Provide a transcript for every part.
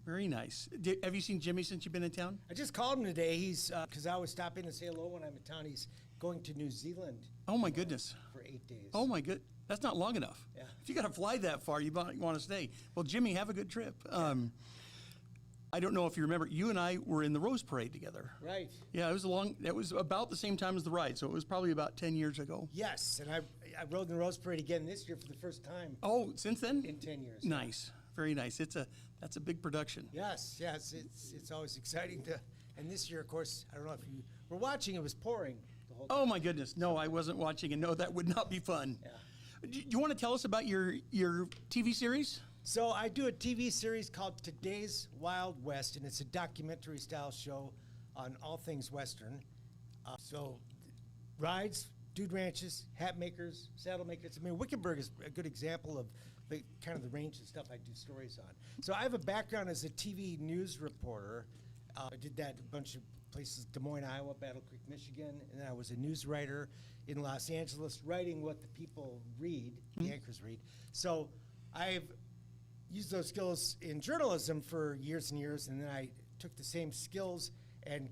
Very nice. Have you seen Jimmy since you've been in town? I just called him today. He's because I always stop in and say hello when I'm in town. He's going to New Zealand. Oh my goodness. For 8 days. Oh my good. That's not long enough. Yeah. If you got to fly that far, you want to stay. Well, Jimmy, have a good trip. I don't know if you remember, you and I were in the Rose Parade together. Right. Yeah, it was about the same time as the ride, so it was probably about 10 years ago. Yes, and I rode in the Rose Parade again this year for the first time. Oh, since then? In 10 years. Nice. Very nice. That's a big production. Yes, it's always exciting to. And this year, of course, I don't know if you were watching. It was pouring the whole time. Oh my goodness. No, I wasn't watching, and no, that would not be fun. Yeah. Do you want to tell us about your TV series? So I do a TV series called Today's Wild West, and it's a documentary-style show on all things Western. So rides, dude ranches, hat makers, saddle makers. I mean, Wickenburg is a good example of the kind of the range of stuff I do stories on. So I have a background as a TV news reporter. I did that a bunch of places, Des Moines, Iowa, Battle Creek, Michigan, and then I was a news writer in Los Angeles, writing what the people read, the anchors read. So I've used those skills in journalism for years and years, and then I took the same skills and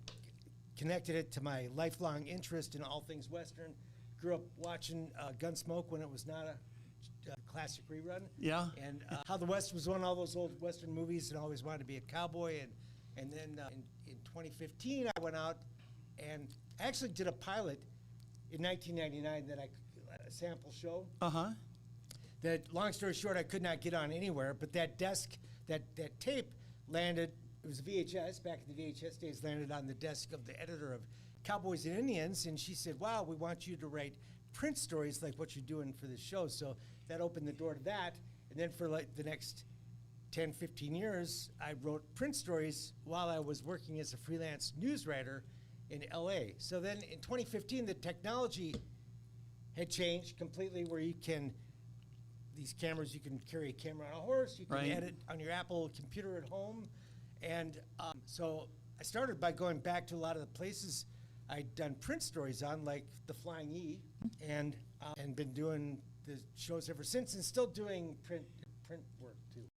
connected it to my lifelong interest in all things Western. Grew up watching Gunsmoke when it was not a classic rerun. Yeah. And How the West was one of all those old Western movies, and always wanted to be a cowboy. And then in 2015, I went out and actually did a pilot in 1999 a sample show. Uh-huh. That, long story short, I could not get on anywhere, but that desk, that tape landed, it was a VHS, back in the VHS days, landed on the desk of the editor of Cowboys and Indians, and she said, wow, we want you to write print stories like what you're doing for this show. So that opened the door to that, and then for like the next 10, 15 years, I wrote print stories while I was working as a freelance news writer in LA. So then in 2015, the technology had changed completely, where you can, these cameras, you can carry a camera on a horse, you can Right. edit on your Apple computer at home. And so I started by going back to a lot of the places I'd done print stories on, like the Flying E, and been doing the shows ever since, and still doing print